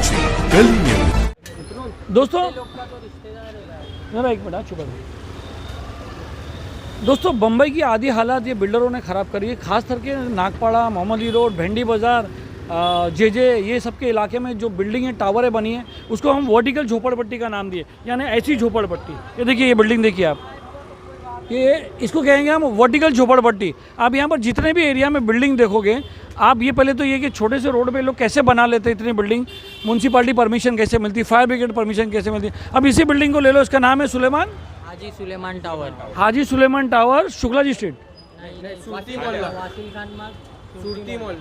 साक्षी Delhi news. दोस्तों जरा एक मिनट चुप रहो। दोस्तों बम्बई की आधी हालात ये बिल्डरों ने ख़राब करी है, खास करके नागपाड़ा, मोहम्मदी रोड, भेंडी बाज़ार, जे ये सब के इलाके में जो बिल्डिंगें टावरें बनी हैं उसको हम वर्टिकल झोपड़पट्टी का नाम दिए, यानी ऐसी झोपड़पट्टी। ये देखिए ये बिल्डिंग देखिए आप, ये इसको कहेंगे हम वर्टिकल झोपड़पट्टी। आप यहाँ पर जितने भी एरिया में बिल्डिंग देखोगे आप, ये पहले तो ये कि छोटे से रोड पे लोग कैसे बना लेते हैं इतनी बिल्डिंग, म्यूनसिपालिटी परमिशन कैसे मिलती, फायर ब्रिगेड परमिशन कैसे मिलती। अब इसी बिल्डिंग को ले लो, इसका नाम है सुलेमान हाजी सुलेमान टावर, हाजी सुलेमान टावर, शुक्ला जी स्ट्रीट।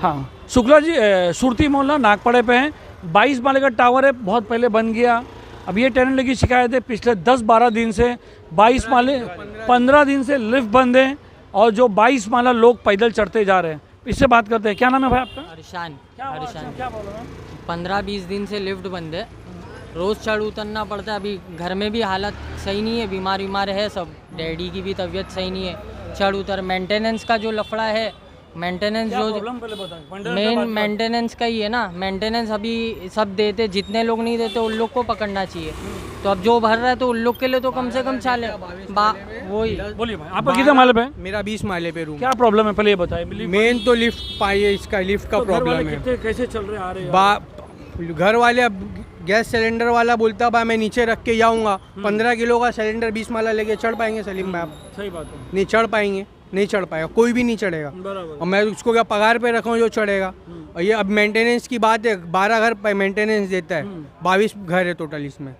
हाँ शुक्ला जी सुरती मोहल्ला नागपाड़े पे है। 22 माले का टावर है, बहुत पहले बन गया। अब ये टेनेंट की शिकायत है पिछले 10-12 दिन से, 22 माले 15 दिन से लिफ्ट बंद है और जो 22 माला लोग पैदल चढ़ते जा रहे हैं। इससे बात करते हैं, क्या नाम है भाई आपका? हर्षान। हर्षान, क्या प्रॉब्लम है? 15-20 दिन से लिफ्ट बंद है, रोज़ चढ़ उतरना पड़ता है। अभी घर में भी हालत सही नहीं है, बीमार है सब, डैडी की भी तबीयत सही नहीं है। चढ़ उतर मेंटेनेंस का जो लफड़ा है, मेंटेनेंस जो मेन मेंटेनेंस का ही है ना। मेंटेनेंस अभी सब देते, जितने लोग नहीं देते उन लोग को पकड़ना चाहिए। तो अब जो भर रहा है तो उन लोग के लिए तो कम से कम चाले वही। बोलिए भाई, आपका कितने माले पे? मेरा 20 माले पे रूम। क्या प्रॉब्लम है पहले ये बताइए। मेन तो लिफ्ट पाइए, इसका लिफ्ट का प्रॉब्लम है। कैसे चल रहे आ रहे हैं? घर वाले अब गैस सिलेंडर वाला बोलता बा मैं नीचे रख के जाऊंगा, 15 किलो का सिलेंडर 20 माला लेके चढ़ पाएंगे सलीम भाई? आप सही बात है, नहीं चढ़ पाएंगे, नहीं चढ़ पाएगा, कोई भी नहीं चढ़ेगा। और मैं उसको क्या पगार पे रखा हूँ जो चढ़ेगा। और ये अब मेंटेनेंस की बात है, 12 घर पे मेंटेनेंस देता है, 22 घर है टोटल इसमें,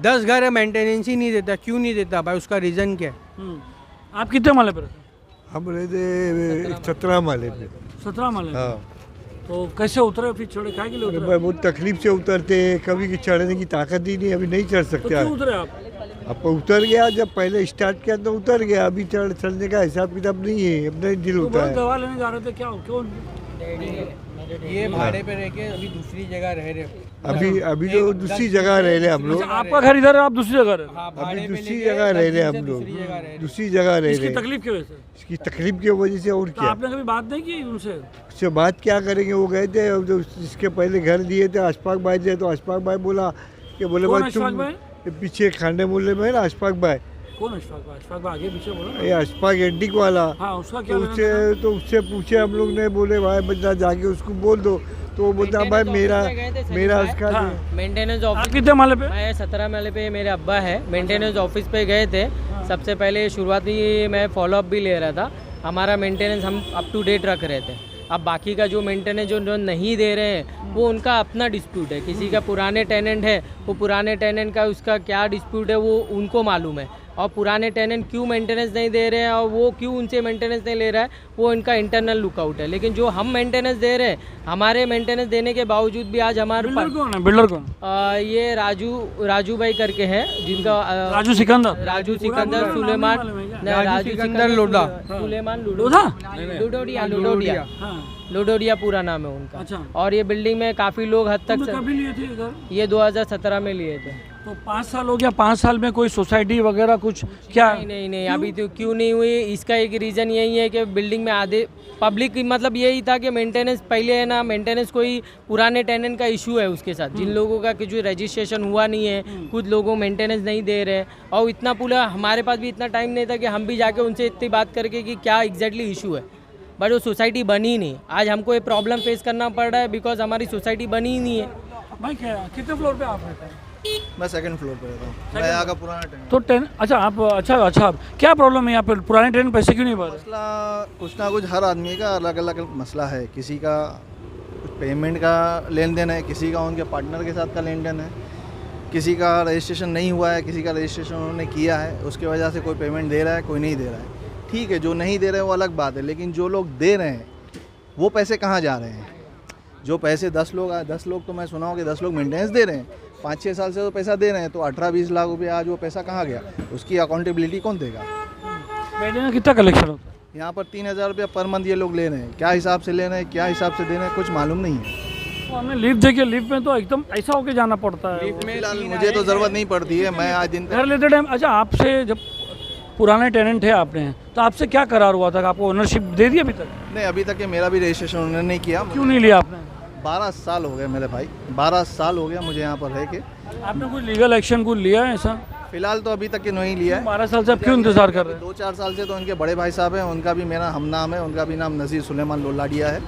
10 घर है मेंटेनेंस ही नहीं देता। क्यों नहीं देता भाई, उसका रीज़न क्या है? आप कितने माले पे रहते? हम रहते 17 माले पे। 17 माले? हाँ। तो कैसे उतरे फिर, चढ़े काय के लिए उतरे? बहुत तकलीफ से उतरते हैं, कभी की चढ़ने की ताकत ही नहीं, अभी नहीं चढ़ तो सकते। क्यों उतरे आप? अब उतर गया, जब पहले स्टार्ट किया तो उतर गया, अभी चढ़ने का हिसाब किताब नहीं है, अपना दिल होता है। दवा लेने जा रहे थे क्या, क्यों? ये भाड़े पे रह के अभी दूसरी जगह रह रहे। अभी जो दूसरी जगह रह रहे हम लोग। आपका घर इधर है, आप दूसरी जगह रहे? अभी दूसरी जगह रह रहे हम लोग, दूसरी जगह रह इसकी रहे। तकलीफ की वजह से? इसकी तकलीफ की वजह से। और तो क्या आपने कभी बात नहीं की उनसे? उससे बात क्या करेंगे, वो गए थे जो जिसके पहले घर दिए थे अशफाक भाई थे, तो अशफाक भाई बोला कि बोले भाई तुम पीछे खांडे मोहल्ले में है ना अशफाक भाई। कौन अशफाक भाई? अशफाक भाई आगे पीछे बोला। ये अशफाक एंटिक वाला। हाँ, उसका क्या? तो उससे पूछे हम लोग ने, बोले भाई बच्चा जाके उसको बोल दो, तो वो बोलता भाई मेरा उसका मेंटेनेंस आप ऑफिस। कितने माले पे? मैं 17 माले पे, मेरे अब्बा है। मेंटेनेंस ऑफिस पे गए थे, सबसे पहले शुरुआती मैं फॉलोअप भी ले रहा था। हमारा मेंटेनेंस हम अप टू डेट रख रहे थे। अब बाकी का जो मेंटेनेंस जो नहीं दे रहे हैं वो उनका अपना डिस्प्यूट है। किसी का पुराने टेनेंट है, वो पुराने टेनेंट का उसका क्या डिस्प्यूट है वो उनको मालूम है। और पुराने टेनेंट क्यों मेंटेनेंस नहीं दे रहे हैं और वो क्यों उनसे मेंटेनेंस नहीं ले रहा है, वो इनका इंटरनल लुकआउट है। लेकिन जो हम मेंटेनेंस दे रहे हैं, हमारे मेंटेनेंस देने के बावजूद भी आज हमारे बिल्डर कौन है? बिल्डर कौन? ये राजू भाई करके हैं, जिनका राजू सिकंदर, राजू सिकंदर सुलेमान, राजू सिकंदर लोडा, सुलेमान लोधा, लुडोडिया लुडोडिया पूरा नाम है उनका। अच्छा। और ये बिल्डिंग में काफ़ी लोग हद तक कभी लिए थे इधर? ये 2017 में लिए थे। तो 5 साल हो गया, 5 साल में कोई सोसाइटी वगैरह कुछ क्या? नहीं अभी तो क्यों नहीं हुई, इसका एक रीज़न यही है कि बिल्डिंग में आधे पब्लिक की मतलब यही था कि मेंटेनेंस पहले है ना, मेंटेनेंस कोई पुराने टेनेंट का इशू है उसके साथ, जिन लोगों का कुछ रजिस्ट्रेशन हुआ नहीं है, कुछ लोगों मेंटेनेंस नहीं दे रहे। और इतना पूरा हमारे पास भी इतना टाइम नहीं था कि हम भी जाके उनसे इतनी बात करके कि क्या एग्जैक्टली इशू है। बट वो सोसाइटी बनी नहीं। आज हमको ये प्रॉब्लम फेस करना पड़ रहा है बिकॉज हमारी सोसाइटी बनी ही नहीं है। भाई क्या कितने फ्लोर पे आप रहते हैं? मैं सेकंड फ्लोर पे रहता हूँ। मैं यहाँ का पुराना टेनेंट। तो अच्छा आप अच्छा क्या प्रॉब्लम है यहाँ पे? पुराने ट्रेन पैसे क्यों नहीं भर रहे? मसला कुछ ना कुछ हर आदमी का अलग अलग मसला है। किसी का कुछ पेमेंट का लेन देन है, किसी का उनके पार्टनर के साथ का लेन देन है, किसी का रजिस्ट्रेशन नहीं हुआ है, किसी का रजिस्ट्रेशन उन्होंने किया है, उसकी वजह से कोई पेमेंट दे रहा है, कोई नहीं दे रहा है। ठीक है, जो नहीं दे रहे हैं वो अलग बात है, लेकिन जो लोग दे रहे हैं वो पैसे कहाँ जा रहे हैं? जो पैसे 10 लोग तो मैं सुना हूँ कि 10 लोग मेंटेनेंस दे रहे हैं, 5-6 साल से तो पैसा दे रहे हैं, तो 18-20 लाख रुपये आज वो पैसा कहाँ गया? उसकी अकाउंटेबिलिटी कौन देगा? महीने में कितना कलेक्शन होता है? यहाँ पर 3000 रुपया पर मंथ ये लोग ले रहे हैं। क्या हिसाब से ले रहे हैं, क्या हिसाब से दे रहे हैं, कुछ मालूम नहीं है। तो हमें लिफ्ट देखिए, लिफ्ट में तो एकदम ऐसा होके जाना पड़ता है। फिलहाल मुझे तो ज़रूरत नहीं पड़ती है। मैं आज दिन घर लेते टाइम अच्छा आपसे जब पुराने टेनेंट थे आपने, तो आपसे क्या करार हुआ था? आपको ओनरशिप दे दी अभी तक? नहीं, अभी तक ये मेरा भी रजिस्ट्रेशन उन्होंने नहीं किया। क्यों नहीं लिया आपने? 12 साल हो गए मेरे भाई, 12 साल हो गया मुझे यहाँ पर रह के। आपने कोई लीगल एक्शन कुछ लिया है ऐसा? फिलहाल तो अभी तक के नहीं लिया है। 12 साल से आप क्यों इंतजार कर रहे हैं? 2-4 साल से तो उनके बड़े भाई साहब हैं, उनका भी मेरा हम नाम है, उनका भी नाम नज़ीर सुलेमान लोलाडिया है।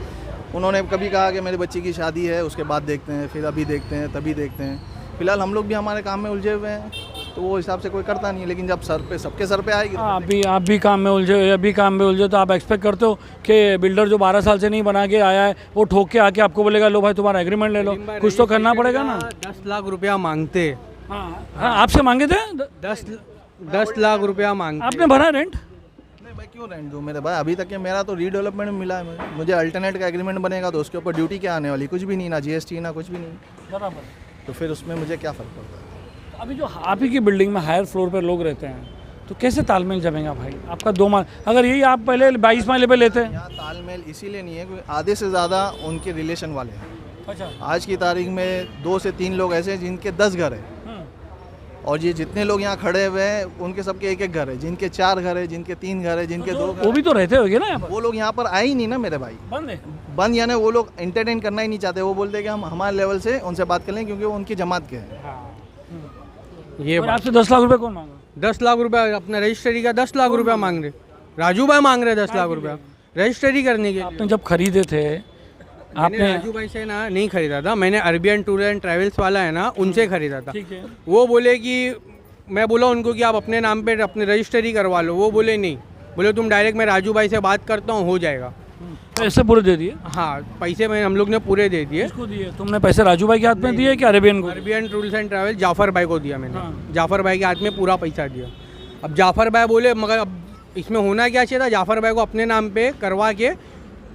उन्होंने कभी कहा कि मेरे बच्ची की शादी है, उसके बाद देखते हैं, फिर अभी देखते हैं, तभी देखते हैं। फिलहाल हम लोग भी हमारे काम में उलझे हुए हैं, तो वो हिसाब से कोई करता नहीं है। लेकिन जब सर पे सबके सर पे आएगी, आप भी काम में उलझे, अभी काम में उलझे, तो आप एक्सपेक्ट करते हो कि बिल्डर जो 12 साल से नहीं बना के आया है वो ठोक के आके आपको बोलेगा लो भाई तुम्हारा एग्रीमेंट ले लो, कुछ तो करना पड़ेगा ना। 10 लाख रुपया मांगते। हाँ, आपसे मांगे थे 10 लाख रुपया मांगते। आपने भरा रेंट? नहीं मैं क्यों रेंट दूँ मेरे भाई? अभी तक के मेरा तो रीडेवलपमेंट में मिला है मुझे। अल्टरनेट का एग्रीमेंट बनेगा तो उसके ऊपर ड्यूटी क्या आने वाली? कुछ भी नहीं, ना GST ना कुछ भी नहीं, बराबर। तो फिर उसमें मुझे क्या फ़र्क पड़ता है? अभी जो आप ही की बिल्डिंग में हायर फ्लोर पर लोग रहते हैं तो कैसे तालमेल जमेगा भाई? आपका 2 माल, अगर यही आप पहले 22 माले पे लेते हैं। यहाँ तालमेल इसीलिए नहीं है क्योंकि आधे से ज़्यादा उनके रिलेशन वाले हैं। अच्छा। आज की तारीख में 2 से 3 लोग ऐसे हैं जिनके 10 घर हैं, और ये जितने लोग यहाँ खड़े हुए हैं उनके सबके एक एक घर है, जिनके 4 घर है, जिनके 3 घर है, जिनके 2 घर। वो भी तो रहते होंगे ना यहाँ पर? वो लोग यहाँ पर आए ही नहीं ना मेरे भाई। बंद है। बंद यानी वो लोग एंटरटेन करना ही नहीं चाहते। वो बोलते हैं कि हम हमारे लेवल से उनसे बात कर लें क्योंकि वो उनकी जमात के हैं। ये और आपसे 10 लाख रुपए कौन मांगा? 10 लाख रुपया अपना रजिस्ट्री का 10 लाख रुपया मांग रहे। राजू भाई मांग रहे 10 लाख रुपया रजिस्ट्री करने के लिए। आपने जब खरीदे थे आपने राजू भाई से ना नहीं खरीदा था, मैंने अरबियन टूर एंड ट्रैवल्स वाला है ना उनसे खरीदा था। ठीक है। वो बोले कि मैं बोला उनको कि आप अपने नाम पे अपने रजिस्ट्री करवा लो, वो बोले नहीं, बोले तुम डायरेक्ट मैं राजू भाई से बात करता हूँ, हो जाएगा। पैसे पूरे दे दिए? हाँ, पैसे मैं हम लोग ने पूरे दे दिए। किसको दिए तुमने पैसे? राजू भाई के हाथ में दिए कि अरेबियन को? Arabian tours and travel Jafar भाई को दिया मैंने। हाँ। जाफ़र भाई के हाथ में पूरा पैसा दिया। अब जाफ़र भाई बोले मगर अब इसमें होना क्या चाहिए था, जाफ़र भाई को अपने नाम पे करवा के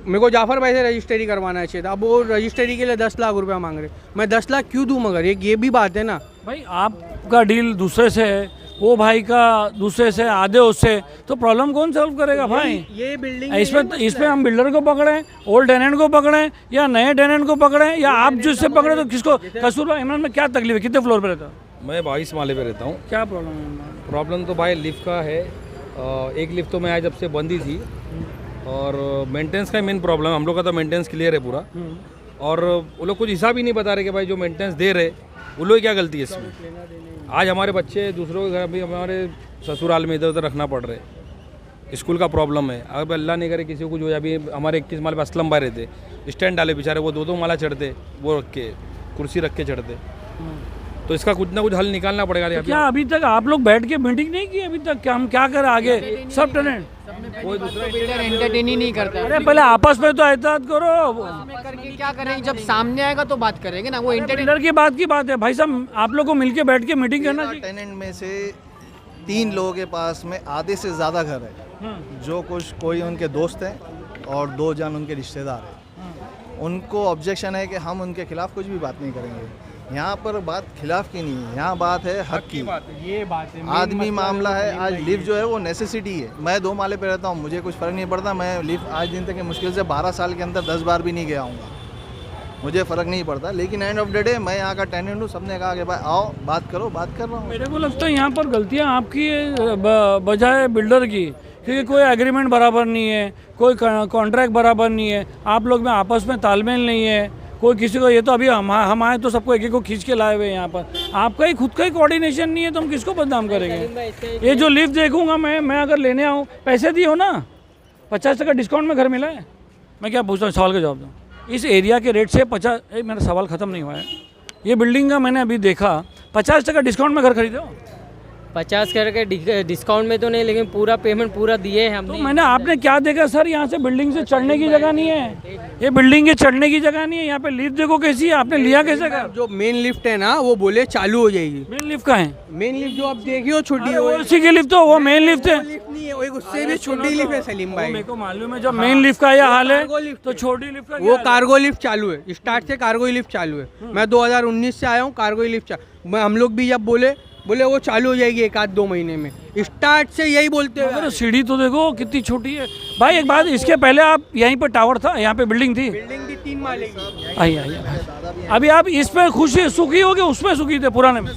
मेरे को जाफ़र भाई से रजिस्ट्री करवाना चाहिए था। अब वो रजिस्ट्री के लिए 10 लाख रुपया मांग रहे। मैं 10 लाख क्यों दूँ? मगर ये भी बात है ना भाई, आपका डील दूसरे से है, वो भाई का दूसरे से, आधे उससे, तो प्रॉब्लम कौन सॉल्व करेगा भाई? ये बिल्डिंग इसमें हम बिल्डर को पकड़े, ओल्ड टेनेंट को पकड़े या नए टेनेंट को पकड़े या आप जिससे पकड़े, तो किसको? कसूरवार इमरान में क्या तकलीफ है? कितने फ्लोर पे रहता है? मैं 22 माले पे रहता हूँ। क्या प्रॉब्लम है? प्रॉब्लम तो भाई लिफ्ट का है। एक लिफ्ट तो मैं आज जब से बंद ही थी, और मेंटेनेंस का मेन प्रॉब्लम है। हम लोग का तो मेंटेनेंस क्लियर है पूरा, और वो लोग कुछ हिसाब ही नहीं बता रहे कि भाई जो मेंटेनेंस दे रहे वो लोग क्या गलती है इसमें। आज हमारे बच्चे दूसरों के घर भी हमारे ससुराल में इधर उधर रखना पड़ रहे, स्कूल का प्रॉब्लम है। अब अल्लाह नहीं करे किसी को जो अभी हमारे 21 माले पे असलम भाई रहते, स्टैंड डाले बेचारे, वो 2-2 माला चढ़ते, वो रख के कुर्सी रख के चढ़ते। तो इसका कुछ ना कुछ हल निकालना पड़ेगा। तो क्या अभी तक आप लोग बैठ के मीटिंग नहीं की अभी तक? क्या हम क्या करें आगे? सब टेनेंट कोई दूसरा बिल्डर एंटरटेन ही नहीं करता है। अरे पहले आपस में तो एहतियात करो। करके क्या करेंगे? जब सामने आएगा तो बात करेंगे ना। वो एंटरटेन बिल्डर की बात है भाई साहब, आप लोग को मिलके बैठ के मीटिंग करना चाहिए। टेनेंट में से 3 लोगों के पास में आधे से ज़्यादा घर है, जो कुछ कोई उनके दोस्त हैं और 2 जन उनके रिश्तेदार हैं। उनको ऑब्जेक्शन है कि हम उनके खिलाफ कुछ भी बात नहीं करेंगे। यहाँ पर बात खिलाफ की नहीं है, यहाँ बात है हक की। ये बात है, आदमी मामला है। आज लिफ्ट जो है वो नेसेसिटी है। मैं 2 माले पे रहता हूँ, मुझे कुछ फ़र्क नहीं पड़ता। मैं लिफ्ट आज दिन तक मुश्किल से 12 साल के अंदर 10 बार भी नहीं गया हूँ, मुझे फ़र्क नहीं पड़ता। लेकिन एंड ऑफ द डे मैं यहाँ का टेनेंट हूँ, सबने कहा कि भाई आओ बात करो, बात कर रहा हूँ। मेरे को लगता है यहाँ पर गलतियाँ आपकी है बजाय बिल्डर की, क्योंकि कोई एग्रीमेंट बराबर नहीं है, कोई कॉन्ट्रैक्ट बराबर नहीं है, आप लोग में आपस में तालमेल नहीं है, कोई किसी को। ये तो अभी हम आए तो सबको एक एक को खींच के लाए हुए हैं यहाँ पर। आपका ही खुद का ही कोऑर्डिनेशन नहीं है तो हम किसको बदनाम करेंगे? ये जो लिफ्ट देखूंगा मैं अगर लेने आऊँ, पैसे दिए हो ना, 50% डिस्काउंट में घर मिला है। मैं क्या पूछता हूँ, सवाल का जवाब दूँ। इस एरिया के रेट से 50, मेरा सवाल ख़त्म नहीं हुआ है। ये बिल्डिंग का मैंने अभी देखा 50% डिस्काउंट में घर खरीदे हो। 50 करके डिस्काउंट में तो नहीं, लेकिन पूरा पेमेंट पूरा दिए हैं तो हमने। मैंने आपने क्या देखा सर? यहाँ से बिल्डिंग से चढ़ने की जगह नहीं है, ये बिल्डिंग के चढ़ने की जगह नहीं है। यहाँ पे लिफ्ट देखो कैसी है, आपने लिया कैसे घर? जो मेन लिफ्ट है ना वो बोले चालू हो जाएगी। मेन लिफ्ट का है? मेन लिफ्ट जो आप देखिए छोटी है, वो उसी की लिफ्ट, तो वो मेन लिफ्ट है। लिफ्ट नहीं है, वो एक उससे भी छोटी लिफ्ट है सलीम भाई। मेरे को मालूम है, जब मेन लिफ्ट का यह हाल है तो छोटी लिफ्ट का वो कार्गो लिफ्ट चालू है, स्टार्ट से कार्गो लिफ्ट चालू है। मैं 2019 से आया हूँ, कार्गो लिफ्ट हम लोग भी जब बोले वो चालू हो जाएगी 1-2 महीने में, स्टार्ट से यही बोलते हैं। अरे सीढ़ी तो देखो कितनी छोटी है भाई। एक बात, इसके पहले आप यहीं पर टावर था, यहाँ पे बिल्डिंग थी, बिल्डिंग भी 3 माले की। आइए अभी आप इस पे खुशी सुखी हो गए, उसमें सुखी थे पुराने में?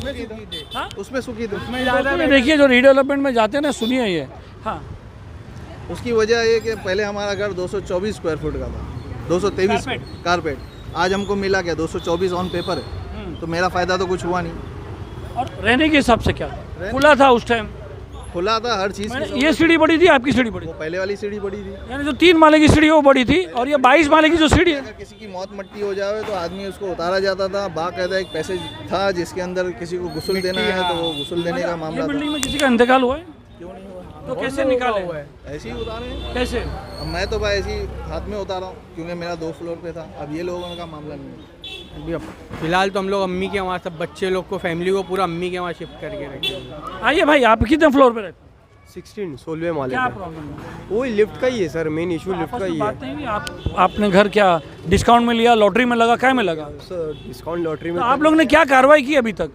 उसमें सुखी थे। देखिए जो रीडेवलपमेंट में जाते हैं ना, सुनिए ये। हाँ, उसकी वजह ये कि पहले हमारा घर 224 स्क्वायर फुट का था, 223 कारपेट। आज हमको मिला क्या 224 ऑन पेपर है, तो मेरा फ़ायदा तो कुछ हुआ नहीं। और रहने के हिसाब से क्या था? खुला था उस टाइम? खुला था हर चीज़ की। ये सीढ़ी बड़ी थी, आपकी सीढ़ी बड़ी वो थी? पहले वाली सीढ़ी बड़ी थी। यानी जो 3 माले की सीढ़ी है वो बड़ी थी, और ये 22 माले की जो सीढ़ी है। अगर किसी की मौत मट्टी हो जाए तो आदमी उसको उतारा जाता था, बाकायदा एक पैसेज था जिसके अंदर किसी को गुस्ल देना है तो वो गुस्ल देने का ये मामला था। बिल्डिंग में किसी का इंतकाल हुआ है? क्यों नहीं हुआ? तो कैसे निकाले? ऐसे ही उतारे हैं। कैसे? अब मैं तो भाई ऐसे ही हाथ में उतारा हूँ क्योंकि मेरा 2 फ्लोर पे था। अब ये लोगों का मामला नहीं है। अभी अब फिलहाल तो हम लोग अम्मी के वहाँ, सब बच्चे लोग को, फैमिली को पूरा अम्मी के वहाँ शिफ्ट करके रखे। आइए भाई, आप कितने फ्लोर पे रहते हैं? 16 माले क्या पे। प्रॉब्लम है? वही लिफ्ट का ही है सर, मेन इशू लिफ्ट आपस का में ही बात है। नहीं हुई? आपने घर क्या डिस्काउंट में लिया, लॉटरी में लगा, क्या में लगा? सर डिस्काउंट लॉटरी में तो आप लोग ने क्या कार्रवाई की अभी तक?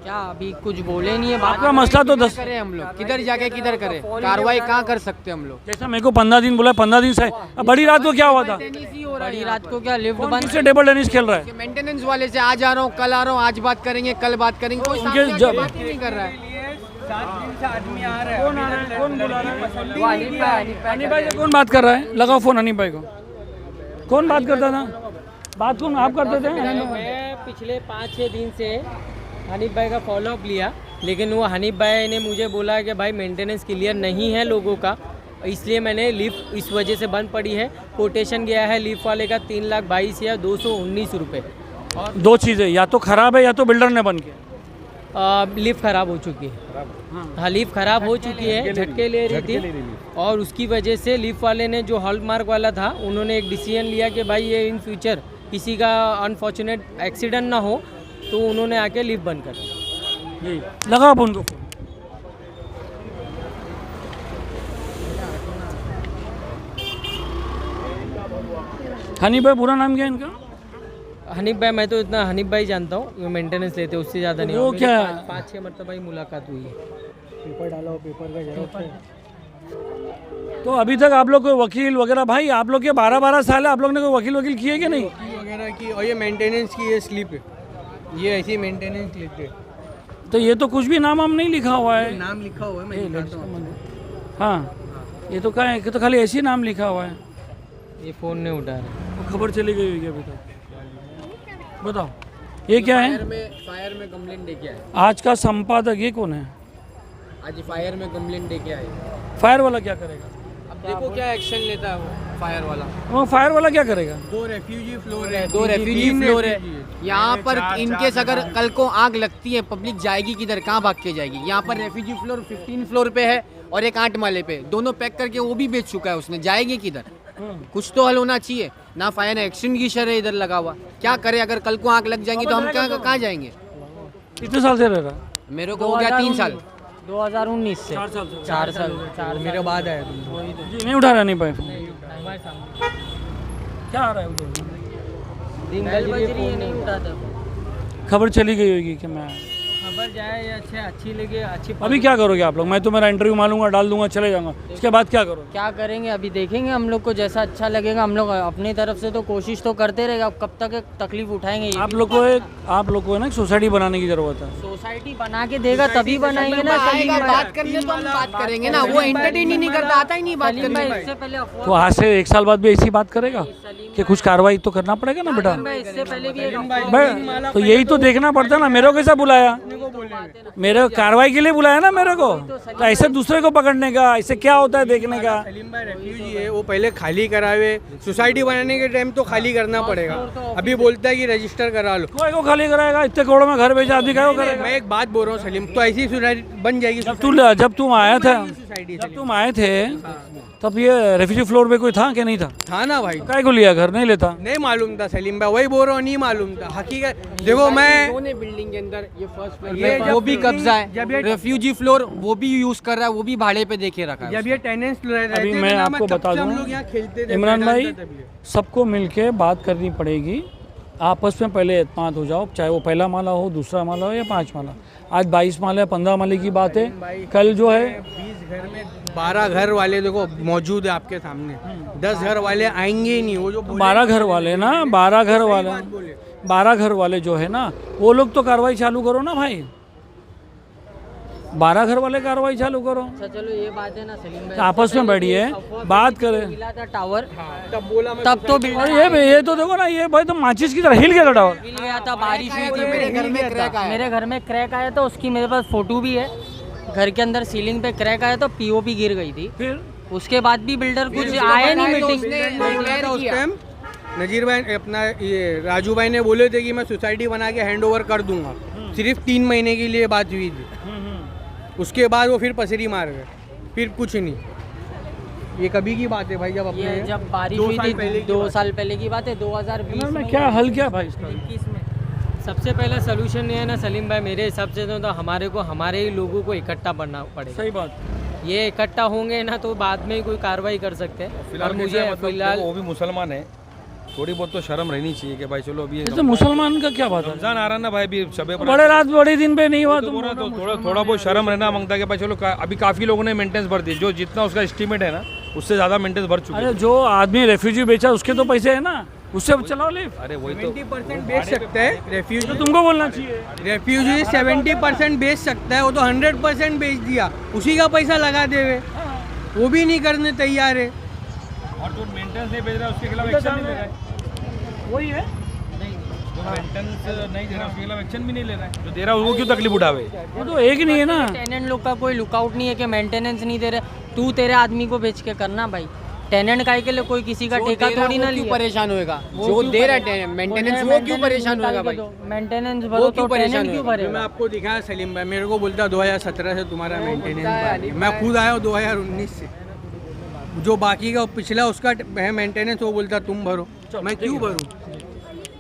क्या अभी कुछ बोले नहीं है? आपका मसला तो 10 करें हम लोग, किधर जाके किधर करें? कार्रवाई कहाँ कर सकते हम लोग? जैसा मेरे को 15 दिन बोला, 15 दिन से अब बड़ी रात को क्या हुआ था? बड़ी रात को क्या लिफ्ट कौन बंद? से टेबल टेनिस खेल रहा है? मेंटेनेंस वाले से आज आ रहा हूँ, कल आ रहा हूँ, आज बात करेंगे, कल बात करेंगे, कोई उनके सामने आके जब- बात ही नहीं कर रहा है। कौन आ रहा है? कौन बुला रहा है? हनी भाई से कौन बात कर रहा है? लगाओ फोन हनी भाई को। कौन बात करता था? बात कौन आप करते थे? मैं पिछले 5-6 दिन से हनीफ भाई का फॉलोअप लिया, लेकिन वो हनीफ भाई ने मुझे बोला कि भाई मेंटेनेंस क्लियर नहीं है लोगों का, इसलिए मैंने लिफ्ट इस वजह से बंद पड़ी है। कोटेशन गया है लिफ्ट वाले का 3,22,219 रुपये। दो चीज़ें, या तो खराब है या तो बिल्डर ने बन के। लिफ्ट ख़राब हो चुकी है। हाँ, लिफ्ट ख़राब हो चुकी है, झटके ले रही थी, और उसकी वजह से लिफ्ट वाले ने जो हॉलमार्क वाला था उन्होंने एक डिसीजन लिया कि भाई ये इन फ्यूचर किसी का अनफॉर्चुनेट एक्सीडेंट ना हो, तो उन्होंने आके लिफ्ट बंद कर दी। जी, लगा आप उनको। हनी भाई पूरा नाम क्या है इनका? हनीफ भाई, मैं तो इतना हनीफ भाई जानता हूँ, मेंटेनेंस लेते हैं, उससे ज़्यादा नहीं। वो मेरी क्या? 5-6 मरतबा ही मुलाकात हुई है। तो अभी तक आप लोग कोई वकील वगैरह, भाई आप लोग के 12-12 साल है, आप लोग ने कोई वकील किए कि नहीं? वगैरह की, और ये मेंटेनेंस की ये स्लिप है, ये ऐसी मेंटेनेंस स्लिप है। तो ये तो कुछ भी नाम नहीं लिखा हुआ है। नाम लिखा हुआ है, मैं दिखाता हूँ। हाँ, ये तो क्या है कि तो खाली ऐसे ही नाम लिखा हुआ है। ये फ़ोन नहीं उठा रहे। वो खबर चली गई होगी अभी तक। बताओ ये क्या है? फायर में कंप्लेंट दे के आए, आज का संपादक ये कौन है? आज फायर में कंप्लेंट दे के आए। फायर वाला क्या करेगा? अब देखो क्या एक्शन लेता है वो फायर वाला। वो फायर वाला क्या करेगा? 2 रेफ्यूजी फ्लोर है, 2 रेफ्यूजी फ्लोर है यहाँ पर। इनकेस अगर कल को आग लगती है, पब्लिक जाएगी किधर, कहाँ भाग के जाएगी? यहाँ पर रेफ्यूजी फ्लोर 15 फ्लोर पे है और एक 8 माले पे, दोनों पैक करके वो भी बेच चुका है उसने। जाएगी किधर? कुछ तो हल होना चाहिए ना। फायर एक्सटिंग्विशर है इधर लगा हुआ, क्या करे? अगर कल को आग लग जाएंगी तो हम कहाँ जाएंगे? कितने साल से रह रहा? मेरे को हो गया 3 साल। 2019 से 4 साल से। 4 साल मेरे बाद आया तुम। जी, नहीं उठा रहा नहीं पाए। क्या आ रहा है उधर? दिन बजरी नहीं उठाता। खबर चली गई होगी कि मैं खबर जाए या अच्छी लगे, अच्छी। अभी क्या करोगे आप लोग? मैं तो मेरा इंटरव्यू मारूंगा, डाल दूंगा, चले जाऊंगा। इसके बाद क्या करोगे? क्या करेंगे अभी देखेंगे, हम लोग को जैसा अच्छा लगेगा। हम लोग अपनी तरफ से तो कोशिश तो करते रहेगा, अब कब तक तकलीफ उठाएंगे? ये आप लोग को है ना एक सोसाइटी बनाने की जरूरत है। सोसाइटी बना के देगा तभी बनाएंगे ना। आएगा बात करने तो हम बात करेंगे ना, वो एंटरटेन ही नहीं करता, आता ही नहीं बात करने। इससे पहले तो आज से 1 साल बाद भी ऐसी बात करेगा कि कुछ कार्रवाई तो करना पड़ेगा ना बेटा। इससे पहले भी भाई तो यही तो देखना पड़ता है ना। मेरे को कैसा बुलाया? मेरे को कार्रवाई के लिए बुलाया ना मेरे को। तो ऐसे दूसरे को पकड़ने का, ऐसे क्या होता है देखने का। सलीम भाई रेफ्यूजी है, वो पहले खाली करावे, सोसाइटी बनाने के टाइम तो खाली करना पड़ेगा। अभी बोलता है कि रजिस्टर करा लो। कोई को खाली कराएगा? इतने करोड़ में घर बेचा, आदमी क्या करेगा? मैं एक बात बोल रहा हूँ सलीम, तो ऐसी सोसाइटी बन जाएगी। जब तुम आए थे तब ये रेफ्यूजी फ्लोर पे कोई था कि नहीं था? था ना भाई, काय को लिया घर? नहीं लेता। नहीं मालूम था सलीम भाई, वही बोल रहा हूँ, नहीं मालूम था हकीकत। देखो मैं बिल्डिंग के अंदर ये फर्स्ट फ्लोर ये पे वो भी कब्जा जब है, रेफ्यूजी फ्लोर वो भी यूज कर रहा है, वो भी भाड़े पे देखे रखा है। जब ये टेनेंट्स रहते अभी थे मैं ना, आपको तब बता से हम दूं, लोग यहाँ खेलते थे, इमरान मैं भाई जानता था भी। सबको मिलके बात करनी पड़ेगी। आपस में पहले इत्मीनान हो जाओ, चाहे वो पहला माला हो, दूसरा माला हो या 5 माला। आज 22 माला 15 माले की बात है। कल जो है 20 घर में 12 घर वाले देखो मौजूद है आपके सामने, 10 घर वाले आएंगे ही नहीं। वो जो 12 घर वाले ना, 12 घर वाले जो है ना, वो लोग तो कार्रवाई चालू करो ना भाई। 12 घर वाले कार्रवाई चालू करो। अच्छा चलो ये बात है ना सलीम भाई, आपस में बैठिए, बात करें। मिला था टावर, तब तो और ये तो देखो ना, ये भाई तो माचिस की तरह हिल गया था टावर। मिल गया था, बारिश हुई थी, मेरे घर में क्रैक आया, मेरे घर में क्रैक आया था, उसकी मेरे पास फोटो भी है। घर के अंदर सीलिंग पे क्रैक आया तो पीओपी गिर गई थी। फिर उसके बाद भी बिल्डर कुछ आया नहीं मीटिंग। उस टाइम नजीर भाई अपना ये राजू भाई ने बोले थे कि मैं सोसाइटी बना के हैंड ओवर कर दूंगा। सिर्फ 3 महीने के लिए बात हुई थी, उसके बाद वो फिर पसरी मार गए, फिर कुछ नहीं। ये कभी की बात है भाई, जब अपने ये जब बारिश हुई थी 2 साल पहले की बात है, 2020 में में। क्या हल क्या भाई इसका? 21 में सबसे पहला सोल्यूशन ये है ना सलीम भाई, मेरे हिसाब से तो हमारे को हमारे ही लोगों को इकट्ठा बनना पड़ेगा। सही बात। ये इकट्ठा होंगे ना तो बाद में कोई कार्रवाई कर सकते हैं। फिलहाल और मुझे मुझे मतलब फिलहाल वो भी मुसलमान है, थोड़ी बहुत तो शर्म रहनी चाहिए कि भाई चलो अभी इससे मुसलमान का क्या बात है? रमजान आ रहा ना भाई, अभी शबे बड़े रात बड़े दिन पे नहीं हुआ तो तुम बोल रहा, तो थोड़ा बहुत शर्म रहना मांगता है कि भाई चलो अभी काफ़ी लोगों ने मेंटेनेंस भर दी, जो जितना उसका एस्टीमेट है ना उससे ज़्यादा मेंटेनेंस भर चुके अरे जो आदमी रेफ्यूजी बेचा उसके तो पैसे है ना, उससे चलाओ लिफ्ट। अरे वही तो 70% बेच सकता है रेफ्यूजी। तो तुमको बोलना चाहिए। रेफ्यूजी 70% बेच सकता है, वो तो 100% बेच दिया, उसी का पैसा लगा देवे, वो भी नहीं करने तैयार है। और जो मेंटेनेंस नहीं भेज रहा है उसके खिलाफ एक्शन नहीं ले रहा है, वही है। जो मेंटेनेंस नहीं दे रहा है उसके खिलाफ एक्शन भी नहीं ले रहा है, जो दे रहा है वो क्यों तकलीफ उठावे। वो तो एक ही नहीं है ना। टेनेंट लोग का कोई लुकआउट नहीं है कि मेंटेनेंस नहीं दे रहे, तू तेरे आदमी को बेच के करना भाई। टेनेंट काय के लिए कोई किसी का ठेका थोड़ी ना क्यों लिया। परेशान होएगा, जो दे रहा है मेंटेनेंस वो क्यों परेशान होएगा भाई? मेंटेनेंस भरो तो टेनेंट क्यों मैं भरेगा? आपको दिखाया सलीम भाई, मेरे को बोलता 2017 से तुम्हारा मेंटेनेंस, मैं खुद आया हूँ 2019 से, जो बाकी का पिछला उसका है मेंटेनेंस, वो बोलता तुम भरो, मैं क्यों भरूँ?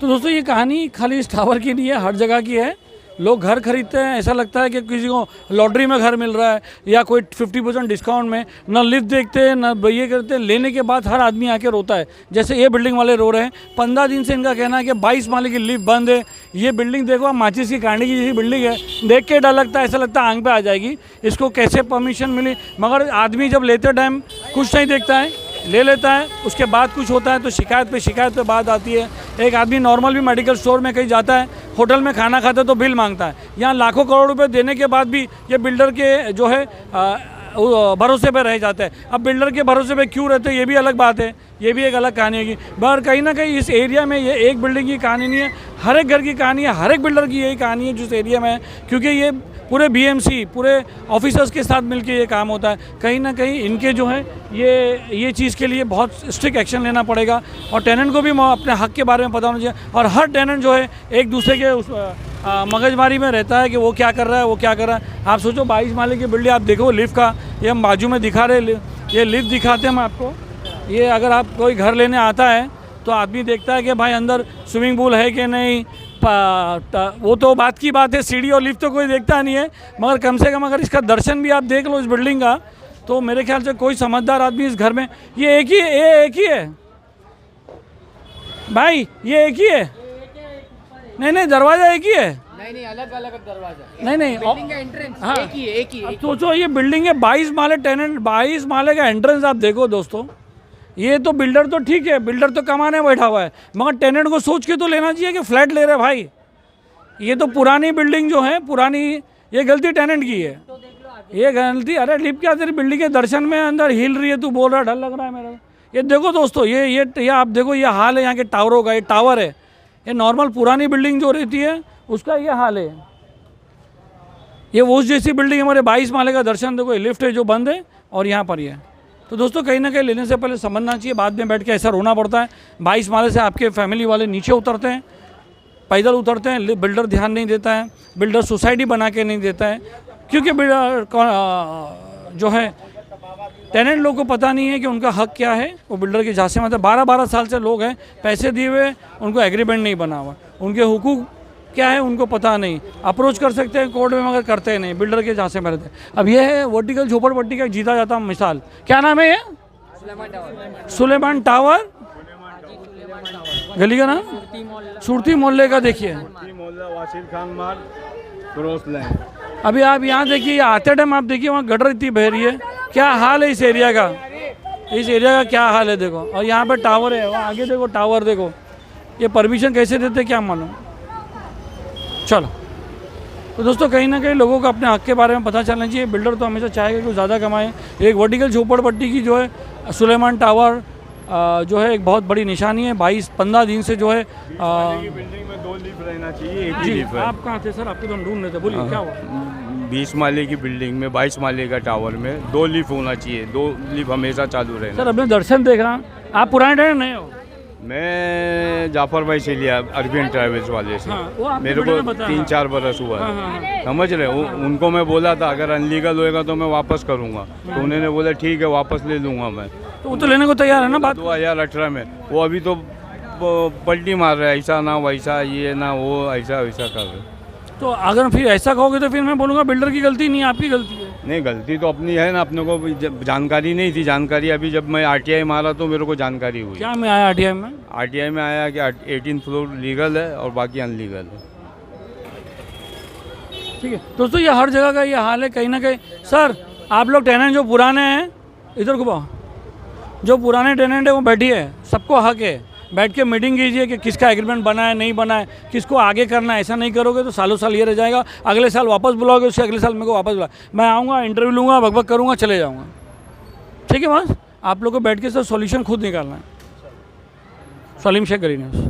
तो दोस्तों ये कहानी खाली इस टावर की नहीं है, हर जगह की है। लोग घर खरीदते हैं, ऐसा लगता है कि किसी को लॉटरी में घर मिल रहा है या कोई 50% डिस्काउंट में, न लिफ्ट देखते हैं न ये करते हैं। लेने के बाद हर आदमी आके रोता है, जैसे ये बिल्डिंग वाले रो रहे हैं। 15 दिन से इनका कहना है कि 22 माले की लिफ्ट बंद है। ये बिल्डिंग देखो, माचिस की कांडी की जैसी बिल्डिंग है, देख के डर लगता है, ऐसा लगता है आंख पे आ जाएगी। इसको कैसे परमिशन मिली? मगर आदमी जब लेते टाइम कुछ नहीं देखता है, ले लेता है, उसके बाद कुछ होता है तो शिकायत पे बात आती है। एक आदमी नॉर्मल भी मेडिकल स्टोर में कहीं जाता है, होटल में खाना खाता है तो बिल मांगता है। यहाँ लाखों करोड़ रुपए देने के बाद भी ये बिल्डर के जो है भरोसे पे रह जाते हैं। अब बिल्डर के भरोसे पे क्यों रहते हैं ये भी अलग बात है, ये भी एक अलग कहानी होगी। मगर कहीं ना कहीं इस एरिया में ये एक बिल्डिंग की कहानी नहीं है, हर एक घर की कहानी है, हर एक बिल्डर की यही कहानी है जिस एरिया में है। क्योंकि ये पूरे बीएमसी पूरे ऑफिसर्स के साथ मिलकर ये काम होता है। कहीं ना कहीं इनके जो है ये चीज़ के लिए बहुत स्ट्रिक्ट एक्शन लेना पड़ेगा और टेनेंट को भी अपने हक के बारे में पता होना चाहिए। और हर टेनेंट जो है एक दूसरे के उस मगजमारी में रहता है कि वो क्या कर रहा है, वो क्या कर रहा है। आप सोचो 22 माले की बिल्डिंग, आप देखो लिफ्ट का, ये हम बाजू में दिखा रहे, ये लिफ्ट दिखाते हैं हम आपको। ये अगर आप कोई घर लेने आता है तो आदमी देखता है कि भाई अंदर स्विमिंग पूल है कि नहीं, वो तो बात की बात है, सीढ़ी और लिफ्ट तो कोई देखता नहीं है। मगर कम से कम अगर इसका दर्शन भी आप देख लो इस बिल्डिंग का, तो मेरे ख्याल से कोई समझदार आदमी इस घर में, ये एक ही है भाई, ये एक ही है। नहीं दरवाज़ा एक ही है। नहीं अलग अलग दरवाजा, नहीं बिल्डिंग का एंट्रेंस हाँ। एक ही है। अब सोचो ये बिल्डिंग है 22 माले, टेनेंट 22 माले का एंट्रेंस आप देखो दोस्तों। ये तो बिल्डर तो ठीक है, बिल्डर तो कमाने बैठा हुआ है, मगर टेनेंट को सोच के तो लेना चाहिए कि फ्लैट ले रहे भाई। ये तो पुरानी बिल्डिंग जो है, पुरानी, ये गलती टेनेंट की है, ये गलती। अरे लिफ्ट क्या तेरी बिल्डिंग के दर्शन में अंदर हिल रही है, तू बोल रहा डर लग रहा है मेरा। ये देखो दोस्तों, ये आप देखो, ये हाल है यहाँ के टावरों का। ये टावर है, ये नॉर्मल पुरानी बिल्डिंग जो रहती है उसका ये हाल है। ये वो जैसी बिल्डिंग, हमारे 22 माले का दर्शन देखो, ये लिफ्ट है जो बंद है और यहाँ पर ये। तो दोस्तों कहीं ना कहीं लेने से पहले समझना चाहिए, बाद में बैठ के ऐसा रोना पड़ता है। 22 माले से आपके फैमिली वाले नीचे उतरते हैं, पैदल उतरते हैं, बिल्डर ध्यान नहीं देता है, बिल्डर सोसाइटी बना के नहीं देता है। क्योंकि बिल्डर जो है टेनेंट लोग को पता नहीं है कि उनका हक क्या है। वो बिल्डर के झांसे में 12-12 साल से लोग हैं, पैसे दिए हुए, उनको एग्रीमेंट नहीं बना हुआ, उनके हुकूक क्या है उनको पता नहीं। अप्रोच कर सकते हैं कोर्ट में मगर करते नहीं, बिल्डर के झांसे में रहते हैं। अब ये है वर्टिकल झोपड़पट्टी का जीता जाता मिसाल। क्या नाम है ये? सुलेमान टावर। गली का नाम सुरती मोहल्ले का। देखिए अभी आप यहाँ देखिए, आते टाइम आप देखिए वहाँ गटर इतनी बह रही है। क्या हाल है इस एरिया का, इस एरिया का क्या हाल है देखो। और यहाँ पे टावर है, वहाँ आगे देखो टावर देखो। ये परमिशन कैसे देते क्या मालूम। चलो तो दोस्तों कहीं ना कहीं लोगों को अपने हक के बारे में पता चलना चाहिए। बिल्डर तो हमेशा चाहेगा कि वो ज़्यादा कमाए। एक वर्टिकल झोपड़पट्टी की जो है सुलेमान टावर जो है एक बहुत बड़ी निशानी है। 22-15 दिन से जो है बिल्डिंग में 2 लिफ्ट रहना चाहिए, एक ही जी लिफ्ट है। आप कहाँ थे सर? आपको तो हम ढूंढ रहे थे, बोलिए क्या हुआ? 20 माले की बिल्डिंग में 22 माले का टावर में 2 लिफ्ट होना चाहिए, 2 लिफ्ट हमेशा चालू रहना। सर अपने दर्शन देख रहा हूँ, आप पुराने टेनर नहीं हो? मैं जाफर भाई से लिया अरबियन ट्रैवल्स वाले से। हाँ, वो आपने मेरे वीडियो को में बताया। 3-4 बरस हुआ हाँ, है। हाँ, हाँ। समझ रहे हो? उनको मैं बोला था अगर अनलीगल होएगा तो मैं वापस करूँगा, तो उन्होंने बोला ठीक है वापस ले लूँगा मैं। तो वो तो लेने को तैयार है ना बात? 2018 में वो अभी तो पलटी मार रहा है, ऐसा ना वैसा, ये ना वो, ऐसा वैसा कर रहे। तो अगर फिर ऐसा कहोगे तो फिर मैं बोलूँगा बिल्डर की गलती नहीं, आपकी गलती है। नहीं, गलती तो अपनी है ना, अपने को जानकारी नहीं थी। जानकारी अभी जब मैं आरटीआई मारा तो मेरे को जानकारी हुई। क्या में आया आरटीआई में? आरटीआई में आया कि 18 फ्लोर लीगल है और बाकी अनलीगल है। ठीक है दोस्तों, ये हर जगह का ये हाल है कहीं ना कहीं। सर आप लोग टेनेंट जो पुराने हैं इधर घुमाओ, जो पुराने टेनेंट है वो बैठिए, सबको हक है, बैठ के मीटिंग कीजिए कि किसका एग्रीमेंट बना है नहीं बना है, किसको आगे करना है। ऐसा नहीं करोगे तो सालों साल ये रह जाएगा। अगले साल वापस बुलाओगे, उससे अगले साल मेरे को वापस बुला, मैं आऊँगा, इंटरव्यू लूँगा, बकबक करूँगा, चले जाऊँगा। ठीक है बस आप लोग को बैठ के सर सॉल्यूशन खुद निकालना है। सलीम शेख गरीब।